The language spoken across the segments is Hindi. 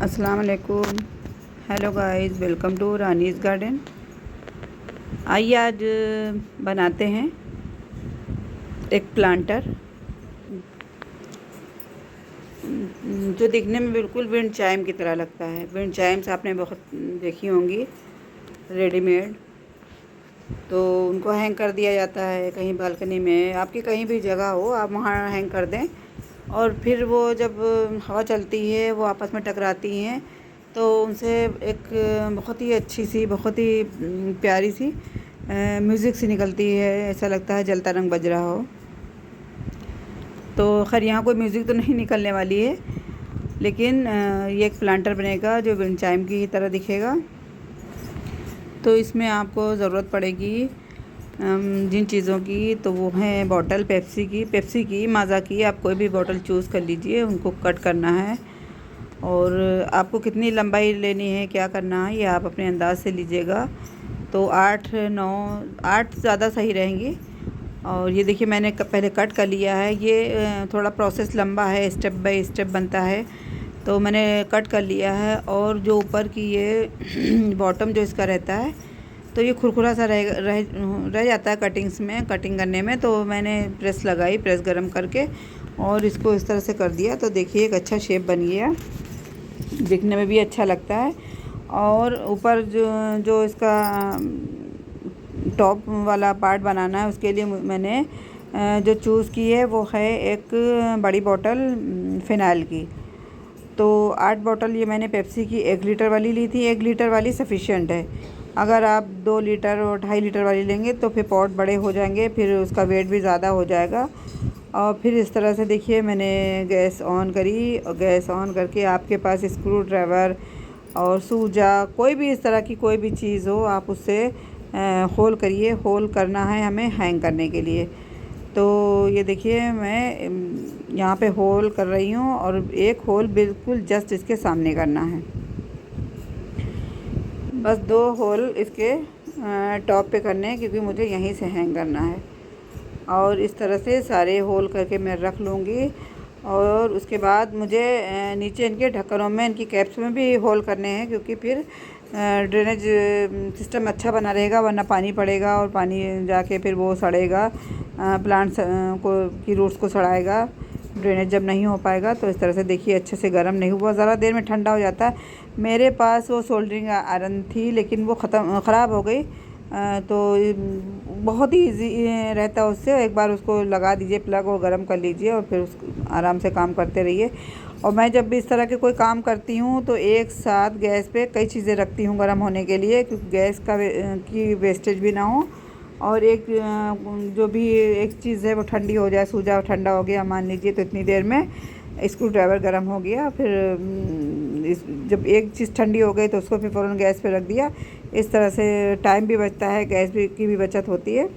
अस्सलाम वालेकुम। Hello guys, welcome to Rani's garden. आइए आज बनाते हैं एक प्लांटर जो दिखने में बिल्कुल विंड चाइम की तरह लगता है। विंड चाइम्स आपने बहुत देखी होंगी रेडीमेड, तो उनको हैंग कर दिया जाता है कहीं बालकनी में, आपकी कहीं भी जगह हो आप वहाँ हैंग कर दें। और फिर वो जब हवा चलती है वो आपस में टकराती हैं तो उनसे एक बहुत ही अच्छी सी, बहुत ही प्यारी सी म्यूज़िक सी निकलती है। ऐसा लगता है जलता रंग बज रहा हो। तो खैर यहाँ कोई म्यूज़िक तो नहीं निकलने वाली है, लेकिन ये एक प्लांटर बनेगा जो विंड चाइम की तरह दिखेगा। तो इसमें आपको ज़रूरत पड़ेगी जिन चीज़ों की, तो वो हैं बॉटल पेप्सी की, माज़ा की, आप कोई भी बॉटल चूज़ कर लीजिए। उनको कट करना है और आपको कितनी लंबाई लेनी है, क्या करना है, ये आप अपने अंदाज़ से लीजिएगा। तो 8 ज़्यादा सही रहेंगी। और ये देखिए मैंने पहले कट कर लिया है। ये थोड़ा प्रोसेस लंबा है, स्टेप बाय स्टेप बनता है, तो मैंने कट कर लिया है। और जो ऊपर की ये बॉटम जो इसका रहता है, तो ये खुरखुरा सा रह जाता है कटिंग करने में। तो मैंने प्रेस गरम करके और इसको इस तरह से कर दिया। तो देखिए एक अच्छा शेप बन गया, दिखने में भी अच्छा लगता है। और ऊपर जो इसका टॉप वाला पार्ट बनाना है, उसके लिए मैंने जो चूज़ की है वो है एक बड़ी बॉटल फ़िनाइल की। तो 8 बॉटल ये मैंने पेप्सी की 1 लीटर वाली ली थी। 1 लीटर वाली सफिशिएंट है। अगर आप 2 लीटर और 2.5 लीटर वाली लेंगे तो फिर पॉट बड़े हो जाएंगे, फिर उसका वेट भी ज़्यादा हो जाएगा। और फिर इस तरह से देखिए मैंने गैस ऑन करी, और गैस ऑन करके आपके पास स्क्रू ड्राइवर और सूजा, कोई भी इस तरह की कोई भी चीज़ हो, आप उससे होल करिए। होल करना है हमें हैंग करने के लिए। तो ये देखिए मैं यहाँ पे होल कर रही हूँ, और एक होल बिल्कुल जस्ट इसके सामने करना है। बस 2 होल इसके टॉप पे करने हैं, क्योंकि मुझे यहीं से हैंग करना है। और इस तरह से सारे होल करके मैं रख लूँगी। और उसके बाद मुझे नीचे इनके ढक्कनों में, इनकी कैप्स में भी होल करने हैं, क्योंकि फिर ड्रेनेज सिस्टम अच्छा बना रहेगा, वरना पानी पड़ेगा और पानी जाके फिर वो सड़ेगा, प्लांट्स की रूट्स को सड़ाएगा। ड्रेनेज जब नहीं हो पाएगा तो इस तरह से देखिए अच्छे से गर्म नहीं हुआ, ज़रा देर में ठंडा हो जाता है। मेरे पास वो सोल्डरिंग आयरन थी, लेकिन वो ख़राब हो गई। तो बहुत ही ईज़ी रहता है उससे। एक बार उसको लगा दीजिए प्लग और गर्म कर लीजिए, और फिर उस आराम से काम करते रहिए। और मैं जब भी इस तरह के कोई काम करती हूँ तो एक साथ गैस पे कई चीज़ें रखती हूँ गर्म होने के लिए, क्योंकि गैस की वेस्टेज भी ना हो। और एक जो भी एक चीज़ है वो ठंडी हो जाए, सूजा ठंडा हो गया मान लीजिए, तो इतनी देर में स्क्रू ड्राइवर गर्म हो गया। फिर जब एक चीज़ ठंडी हो गई तो उसको फिर फ़ौरन गैस पे रख दिया। इस तरह से टाइम भी बचता है, की भी बचत होती है।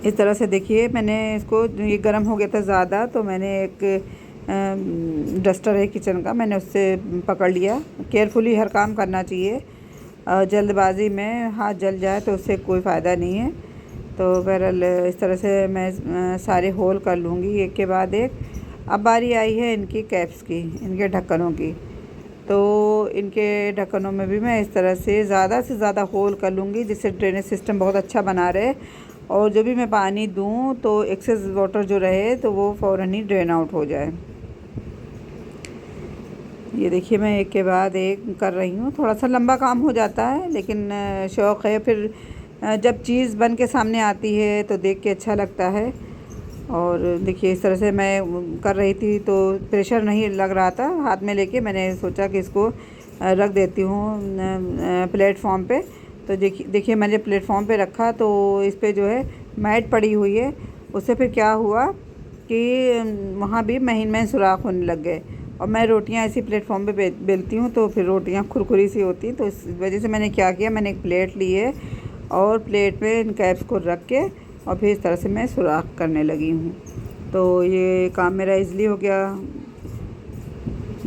इस तरह से देखिए मैंने इसको, ये गर्म हो गया था ज़्यादा, तो मैंने एक डस्टर है किचन का, मैंने उससे पकड़ लिया। केयरफुली हर काम करना चाहिए, जल्दबाजी में हाथ जल जाए तो उससे कोई फ़ायदा नहीं है। तो बहरहाल इस तरह से मैं सारे होल कर लूँगी एक के बाद एक। अब बारी आई है इनकी कैप्स की, इनके ढक्कनों की। तो इनके ढक्कनों में भी मैं इस तरह से ज़्यादा होल कर लूँगी, जिससे ड्रेनेज सिस्टम बहुत अच्छा बना रहे। और जो भी मैं पानी दूँ तो एक्सेस वाटर जो रहे तो वो फ़ौरन ही ड्रेन आउट हो जाए। ये देखिए मैं एक के बाद एक कर रही हूँ। थोड़ा सा लंबा काम हो जाता है, लेकिन शौक़ है। फिर जब चीज़ बन के सामने आती है तो देख के अच्छा लगता है। और देखिए इस तरह से मैं कर रही थी, तो प्रेशर नहीं लग रहा था हाथ में लेके। मैंने सोचा कि इसको रख देती हूँ प्लेटफॉर्म पे। तो देखिए मैंने प्लेटफॉर्म पे रखा, तो इस पे जो है मैट पड़ी हुई है। उससे फिर क्या हुआ कि वहाँ भी महीन सुराख होने लग गए। और मैं रोटियां इसी प्लेटफॉर्म पे बेलती हूँ, तो फिर रोटियां खुरखुरी सी होती। तो इस वजह से मैंने क्या किया, मैंने एक प्लेट ली है और प्लेट पे इन कैप्स को रख के और फिर इस तरह से मैं सुराख करने लगी हूँ। तो ये काम मेरा इजली हो गया,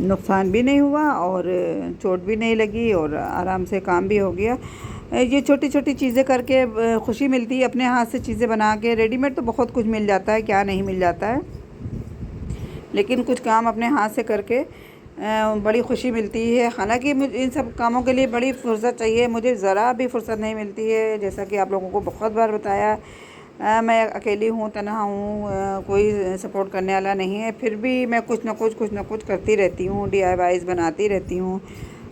नुकसान भी नहीं हुआ और चोट भी नहीं लगी, और आराम से काम भी हो गया। ये छोटी छोटी चीज़ें करके खुशी मिलती है, अपने हाथ से चीज़ें बना के। रेडीमेड तो बहुत कुछ मिल जाता है, क्या नहीं मिल जाता है, लेकिन कुछ काम अपने हाथ से करके बड़ी खुशी मिलती है। हालांकि मुझे इन सब कामों के लिए बड़ी फुर्सत चाहिए, मुझे ज़रा भी फुर्सत नहीं मिलती है। जैसा कि आप लोगों को बहुत बार बताया, मैं अकेली हूँ, तन्हा हूँ, कोई सपोर्ट करने वाला नहीं है। फिर भी मैं कुछ ना कुछ करती रहती हूँ, DIYs बनाती रहती हूँ,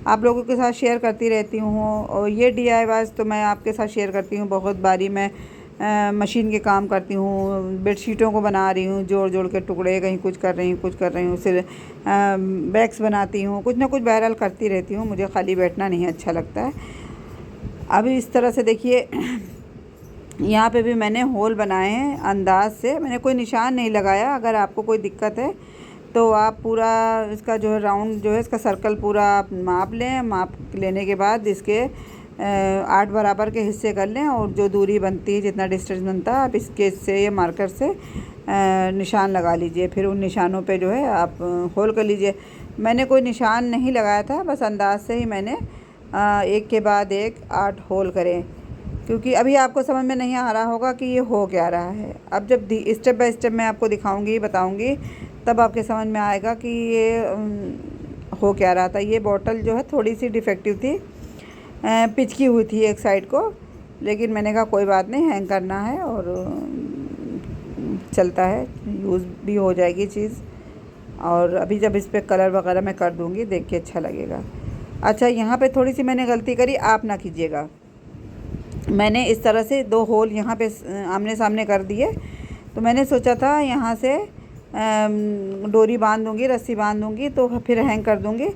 आप लोगों के साथ शेयर करती रहती हूँ। और ये DIYs तो मैं आपके साथ शेयर करती हूँ बहुत बारी। मैं मशीन के काम करती हूँ, बेडशीटों को बना रही हूँ, जोड़ जोड़ के टुकड़े, कहीं कुछ कर रही हूँ, फिर बैग्स बनाती हूँ, कुछ ना कुछ बहरहाल करती रहती हूँ। मुझे खाली बैठना नहीं अच्छा लगता है। अब इस तरह से देखिए, यहाँ पे भी मैंने होल बनाए हैं अंदाज से, मैंने कोई निशान नहीं लगाया। अगर आपको कोई दिक्कत है तो आप पूरा इसका जो है राउंड जो है इसका सर्कल पूरा आप माप लें। माप लेने के बाद इसके 8 बराबर के हिस्से कर लें, और जो दूरी बनती है, जितना डिस्टेंस बनता है, आप स्केच से या मार्कर से निशान लगा लीजिए। फिर उन निशानों पे जो है आप होल कर लीजिए। मैंने कोई निशान नहीं लगाया था, बस अंदाज से ही मैंने एक के बाद एक 8 होल करे, क्योंकि अभी आपको समझ में नहीं आ रहा होगा कि ये हो क्या रहा है। अब जब स्टेप बाय स्टेप मैं आपको दिखाऊंगी, बताऊंगी, तब आपके समझ में आएगा कि ये हो क्या रहा था। ये बॉटल जो है थोड़ी सी डिफेक्टिव थी, पिचकी हुई थी एक साइड को, लेकिन मैंने कहा कोई बात नहीं, हैंग करना है और चलता है, यूज़ भी हो जाएगी चीज़। और अभी जब इस पर कलर वगैरह मैं कर दूँगी, देख के अच्छा लगेगा। अच्छा, यहाँ पे थोड़ी सी मैंने गलती करी, आप ना कीजिएगा। मैंने इस तरह से 2 होल यहाँ पे आमने सामने कर दिए। तो मैंने सोचा था यहाँ से डोरी बांध दूँगी, रस्सी बांध दूँगी, तो फिर हैंग कर दूँगी,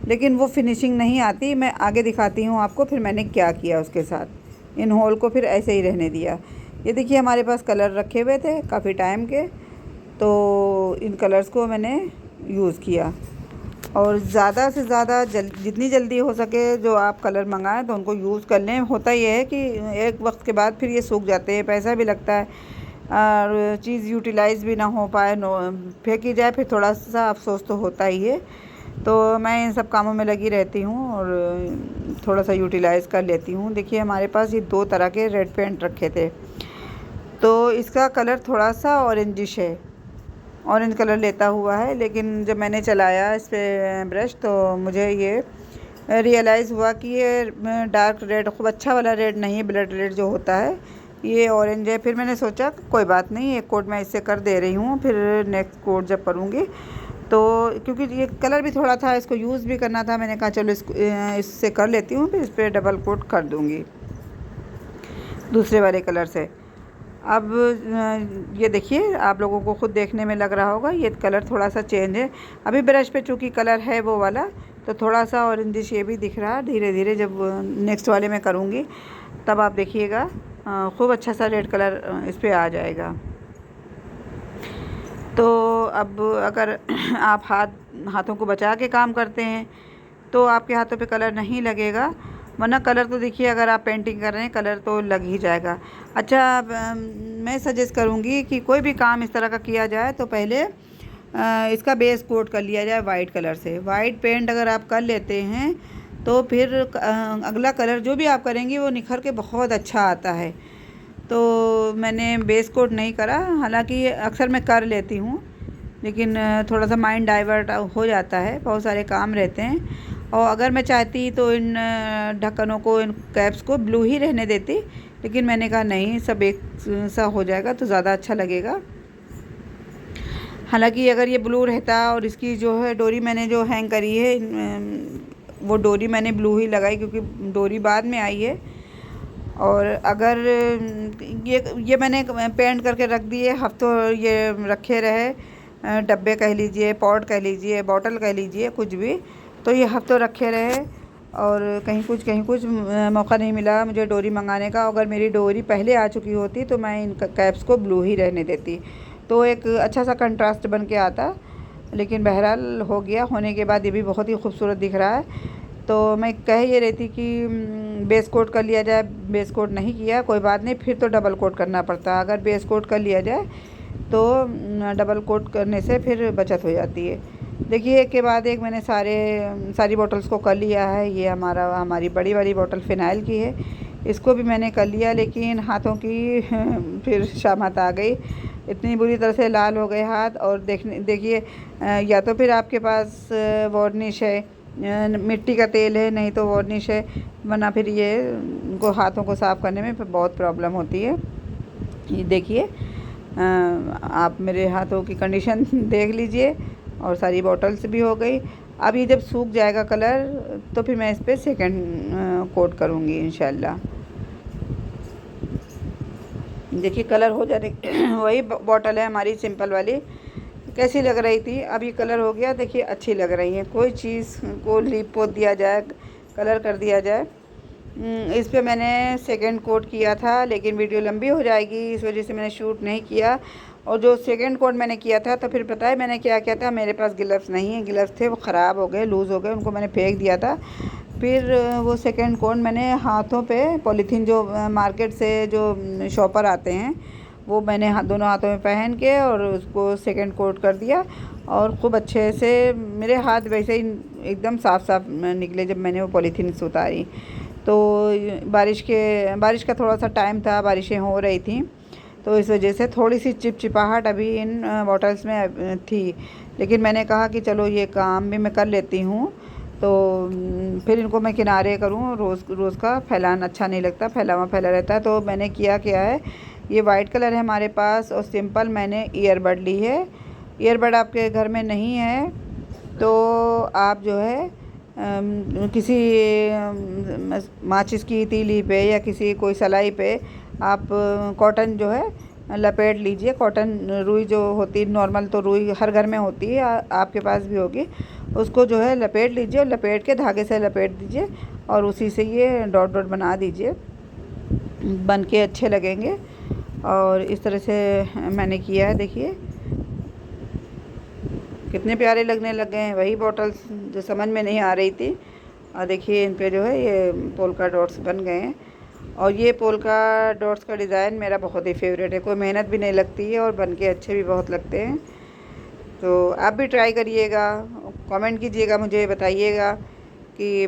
लेकिन वो फिनिशिंग नहीं आती। मैं आगे दिखाती हूँ आपको फिर मैंने क्या किया उसके साथ। इन होल को फिर ऐसे ही रहने दिया। ये देखिए, हमारे पास कलर रखे हुए थे काफ़ी टाइम के, तो इन कलर्स को मैंने यूज़ किया। और ज़्यादा से ज़्यादा जितनी जल्दी हो सके जो आप कलर मंगाएं तो उनको यूज़ कर लें। होता ये है कि एक वक्त के बाद फिर ये सूख जाते हैं, पैसा भी लगता है, और चीज़ यूटिलाइज़ भी ना हो पाए, फेंकी जाए, फिर थोड़ा सा अफसोस तो होता ही है। तो मैं इन सब कामों में लगी रहती हूँ और थोड़ा सा यूटिलाइज़ कर लेती हूँ। देखिए, हमारे पास ये 2 तरह के रेड पेंट रखे थे, तो इसका कलर थोड़ा सा ऑरेंजिश है, ऑरेंज कलर लेता हुआ है। लेकिन जब मैंने चलाया इस पर ब्रश, तो मुझे ये रियलाइज़ हुआ कि ये डार्क रेड, खूब अच्छा वाला रेड नहीं है, ब्लड रेड जो होता है, ये ऑरेंज है। फिर मैंने सोचा कोई बात नहीं, एक कोट मैं इससे कर दे रही हूँ, फिर नेक्स्ट कोट जब करूँगी तो, क्योंकि ये कलर भी थोड़ा था, इसको यूज़ भी करना था, मैंने कहा चलो इससे कर लेती हूँ, फिर इस पर डबल कोट कर दूँगी दूसरे वाले कलर से। अब ये देखिए, आप लोगों को ख़ुद देखने में लग रहा होगा ये कलर थोड़ा सा चेंज है। अभी ब्रश पे चूँकि कलर है वो वाला, तो थोड़ा सा ऑरेंजिश ये भी दिख रहा है। धीरे धीरे जब नेक्स्ट वाले में करूँगी तब आप देखिएगा खूब अच्छा सा रेड कलर इस पर आ जाएगा। तो अब अगर आप हाथों को बचा के काम करते हैं तो आपके हाथों पे कलर नहीं लगेगा, वरना कलर तो देखिए, अगर आप पेंटिंग कर रहे हैं कलर तो लग ही जाएगा। अच्छा, मैं सजेस्ट करूँगी कि कोई भी काम इस तरह का किया जाए तो पहले इसका बेस कोट कर लिया जाए वाइट कलर से। वाइट पेंट अगर आप कर लेते हैं तो फिर अगला कलर जो भी आप करेंगी वो निखर के बहुत अच्छा आता है। तो मैंने बेस कोट नहीं करा, हालांकि अक्सर मैं कर लेती हूँ, लेकिन थोड़ा सा माइंड डाइवर्ट हो जाता है, बहुत सारे काम रहते हैं। और अगर मैं चाहती तो इन ढक्कनों को, इन कैप्स को ब्लू ही रहने देती, लेकिन मैंने कहा नहीं, सब एक सा हो जाएगा तो ज़्यादा अच्छा लगेगा। हालांकि अगर ये ब्लू रहता और इसकी जो है डोरी मैंने जो हैंग करी है, वो डोरी मैंने ब्लू ही लगाई क्योंकि डोरी बाद में आई है। और अगर ये मैंने पेंट करके रख दिए, हफ्तों ये रखे रहे, डब्बे कह लीजिए, पॉट कह लीजिए, बॉटल कह लीजिए, कुछ भी, तो ये हफ्तों रखे रहे और कहीं कुछ मौका नहीं मिला मुझे डोरी मंगाने का। अगर मेरी डोरी पहले आ चुकी होती तो मैं इन कैप्स को ब्लू ही रहने देती, तो एक अच्छा सा कंट्रास्ट बन के आता। लेकिन बहरहाल हो गया, होने के बाद ये भी बहुत ही खूबसूरत दिख रहा है। तो मैं कह ये रही थी कि बेस कोट कर लिया जाए, बेस कोट नहीं किया, कोई बात नहीं, फिर तो डबल कोट करना पड़ता। अगर बेस कोट कर लिया जाए तो डबल कोट करने से फिर बचत हो जाती है। देखिए, एक के बाद एक मैंने सारी बॉटल्स को कर लिया है। ये हमारी बड़ी वाली बॉटल फ़िनाइल की है, इसको भी मैंने कर लिया, लेकिन हाथों की फिर शामत आ गई। इतनी बुरी तरह से लाल हो गए हाथ। और देखिए या तो फिर आपके पास वार्निश है, मिट्टी का तेल है, नहीं तो वार्निश है, वरना फिर ये उनको हाथों को साफ़ करने में फिर बहुत प्रॉब्लम होती है। ये देखिए आप मेरे हाथों की कंडीशन देख लीजिए। और सारी बॉटल्स भी हो गई। अब ये जब सूख जाएगा कलर तो फिर मैं इस पर सेकेंड कोट करूँगी इंशाल्लाह। देखिए कलर हो जाने वही बॉटल है हमारी सिंपल वाली, कैसी लग रही थी, अब ये कलर हो गया। देखिए अच्छी लग रही है। कोई चीज़ को लीप पोत दिया जाए, कलर कर दिया जाए। इस पे मैंने सेकंड कोट किया था, लेकिन वीडियो लंबी हो जाएगी इस वजह से मैंने शूट नहीं किया। और जो सेकंड कोट मैंने किया था तो फिर पता है मैंने क्या किया था, मेरे पास ग्लव्स नहीं है, ग्लव्स थे वो ख़राब हो गए, लूज़ हो गए, उनको मैंने फेंक दिया था। फिर वो सेकंड कोट मैंने हाथों पे पॉलीथीन जो मार्केट से जो शॉपर आते हैं वो मैंने दोनों हाथों में पहन के और उसको सेकंड कोट कर दिया। और ख़ूब अच्छे से मेरे हाथ वैसे ही एकदम साफ़ साफ़ निकले जब मैंने वो पॉलीथीन से उतारी। तो बारिश का थोड़ा सा टाइम था, बारिशें हो रही थी, तो इस वजह से थोड़ी सी चिपचिपाहट अभी इन बॉटल्स में थी। लेकिन मैंने कहा कि चलो ये काम भी मैं कर लेती हूँ, तो फिर इनको मैं किनारे करूँ, रोज़ का फैलाना अच्छा नहीं लगता, फैला रहता है। तो मैंने क्या है, ये वाइट कलर है हमारे पास और सिंपल मैंने ईयरबड ली है। ईयरबड आपके घर में नहीं है तो आप जो है किसी माचिस की तीली पे या किसी कोई सलाई पे आप कॉटन जो है लपेट लीजिए। कॉटन रुई जो होती है नॉर्मल, तो रुई हर घर में होती है, आपके पास भी होगी, उसको जो है लपेट लीजिए और लपेट के धागे से लपेट दीजिए और उसी से ये डॉट डॉट बना दीजिए, बन के अच्छे लगेंगे। और इस तरह से मैंने किया है। देखिए कितने प्यारे लगने लग गए हैं वही बॉटल्स जो समझ में नहीं आ रही थी। और देखिए इन पे जो है ये पोल्का डॉट्स बन गए हैं। और ये पोल्का डॉट्स का डिज़ाइन मेरा बहुत ही फेवरेट है, कोई मेहनत भी नहीं लगती है और बन के अच्छे भी बहुत लगते हैं। तो आप भी ट्राई करिएगा, कमेंट कीजिएगा, मुझे बताइएगा कि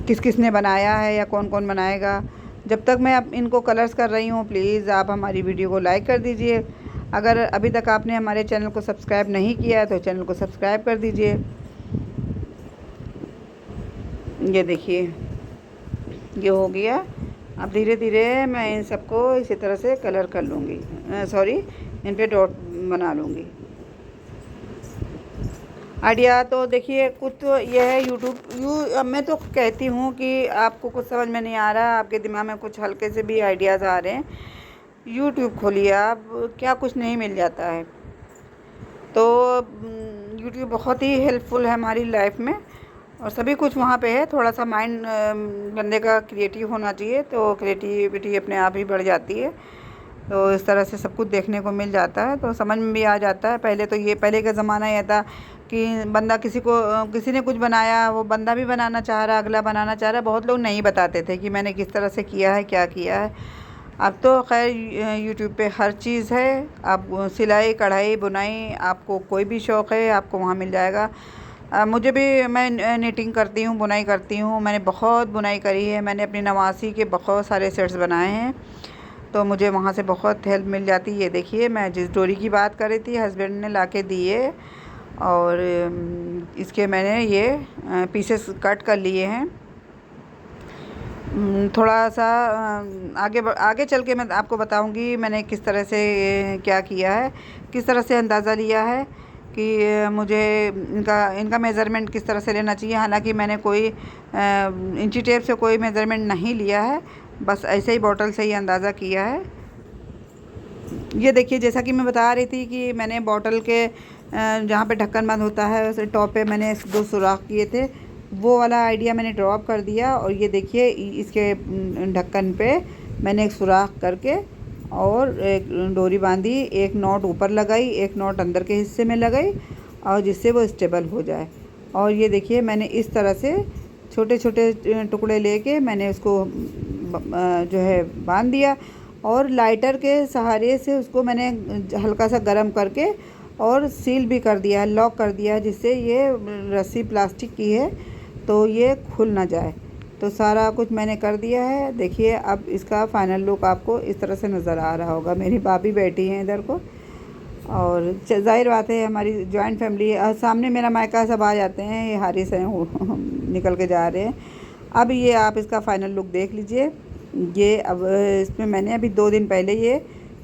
किस किस ने बनाया है या कौन कौन बनाएगा। जब तक मैं अब इनको कलर्स कर रही हूँ प्लीज़ आप हमारी वीडियो को लाइक कर दीजिए। अगर अभी तक आपने हमारे चैनल को सब्सक्राइब नहीं किया है तो चैनल को सब्सक्राइब कर दीजिए। ये देखिए ये हो गया। अब धीरे धीरे मैं इन सबको इसी तरह से कलर कर लूँगी, इन पे डॉट बना लूँगी। आइडिया तो देखिए कुछ तो ये है मैं तो कहती हूँ कि आपको कुछ समझ में नहीं आ रहा, आपके दिमाग में कुछ हल्के से भी आइडियाज़ आ रहे हैं, यूट्यूब खोलिए आप, क्या कुछ नहीं मिल जाता है। तो यूट्यूब बहुत ही हेल्पफुल है हमारी लाइफ में और सभी कुछ वहाँ पे है। थोड़ा सा माइंड बंदे का क्रिएटिव होना चाहिए तो क्रिएटिविटी अपने आप ही बढ़ जाती है। तो इस तरह से सब कुछ देखने को मिल जाता है तो समझ में भी आ जाता है। पहले का ज़माना यह था कि बंदा किसी ने कुछ बनाया, वो बंदा भी बनाना चाह रहा, अगला बनाना चाह रहा, बहुत लोग नहीं बताते थे कि मैंने किस तरह से किया है, क्या किया है। अब तो खैर यूट्यूब पे हर चीज़ है। आप सिलाई, कढ़ाई, बुनाई, आपको कोई भी शौक़ है आपको वहाँ मिल जाएगा। मुझे भी, मैं निटिंग करती हूँ, बुनाई करती हूँ, मैंने बहुत बुनाई करी है, मैंने अपनी नवासी के बहुत सारे सेट्स बनाए हैं, तो मुझे वहाँ से बहुत हेल्प मिल जाती है। ये देखिए मैं जिस डोरी की बात कर रही थी हस्बैंड ने ला के दिए और इसके मैंने ये पीसेस कट कर लिए हैं। थोड़ा सा आगे चल के मैं आपको बताऊंगी मैंने किस तरह से क्या किया है, किस तरह से अंदाज़ा लिया है कि मुझे इनका मेज़रमेंट किस तरह से लेना चाहिए। हालांकि मैंने कोई इंची टेप से कोई मेज़रमेंट नहीं लिया है, बस ऐसे ही बॉटल से ही अंदाज़ा किया है। ये देखिए जैसा कि मैं बता रही थी कि मैंने बॉटल के जहाँ पे ढक्कन बंद होता है उस टॉप पे मैंने 2 सुराख किए थे, वो वाला आइडिया मैंने ड्रॉप कर दिया। और ये देखिए इसके ढक्कन पे मैंने एक सुराख करके और एक डोरी बांधी, एक नॉट ऊपर लगाई, एक नॉट अंदर के हिस्से में लगाई और जिससे वो स्टेबल हो जाए। और ये देखिए मैंने इस तरह से छोटे छोटे टुकड़े लेके मैंने उसको जो है बांध दिया और लाइटर के सहारे से उसको मैंने हल्का सा गर्म करके और सील भी कर दिया है, लॉक कर दिया है, जिससे ये रस्सी प्लास्टिक की है तो ये खुल ना जाए। तो सारा कुछ मैंने कर दिया है। देखिए अब इसका फ़ाइनल लुक आपको इस तरह से नज़र आ रहा होगा। मेरी भाभी बैठी हैं इधर को, और ज़ाहिर बात है हमारी जॉइंट फैमिली है। सामने मेरा मायका सब आ जाते हैं, ये हारिस हैं वो निकल के जा रहे हैं। अब ये आप इसका फ़ाइनल लुक देख लीजिए। ये अब इसमें मैंने अभी 2 दिन पहले ये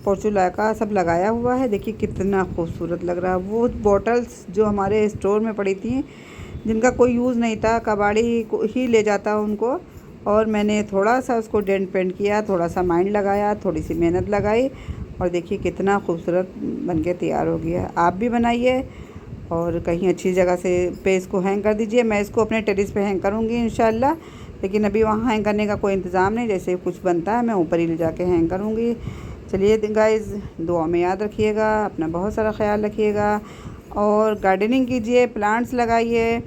पोर्चुला का सब लगाया हुआ है। देखिए कितना खूबसूरत लग रहा है। वो बॉटल्स जो हमारे स्टोर में पड़ी थी, जिनका कोई यूज़ नहीं था, कबाड़ी ही ले जाता उनको, और मैंने थोड़ा सा उसको डेंट पेंट किया, थोड़ा सा माइंड लगाया, थोड़ी सी मेहनत लगाई, और देखिए कितना खूबसूरत बनके तैयार हो गया। आप भी बनाइए और कहीं अच्छी जगह से पे इसको हैंग कर दीजिए। मैं इसको अपने टेरेस पे हैंग करूँगी इंशाल्लाह, लेकिन अभी वहाँ हैंग करने का कोई इंतज़ाम नहीं। जैसे कुछ बनता है मैं ऊपर ही ले जाके हैंग करूँगी। चलिए गाइज़, दुआ में याद रखिएगा, अपना बहुत सारा ख्याल रखिएगा, और गार्डनिंग कीजिए, प्लांट्स लगाइए,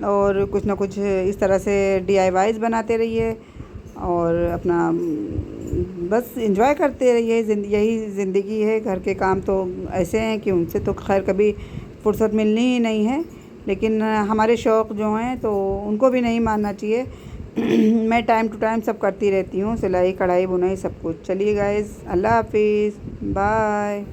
और कुछ ना कुछ इस तरह से DIYs बनाते रहिए, और अपना बस एंजॉय करते रहिए। यही ज़िंदगी है। घर के काम तो ऐसे हैं कि उनसे तो खैर कभी फुर्सत मिलनी ही नहीं है, लेकिन हमारे शौक़ जो हैं तो उनको भी नहीं मानना चाहिए। मैं टाइम टू टाइम सब करती रहती हूँ, सिलाई, कढ़ाई, बुनाई, सब कुछ। चलिए गाइज़, अल्लाह हाफ़िज़, बाय।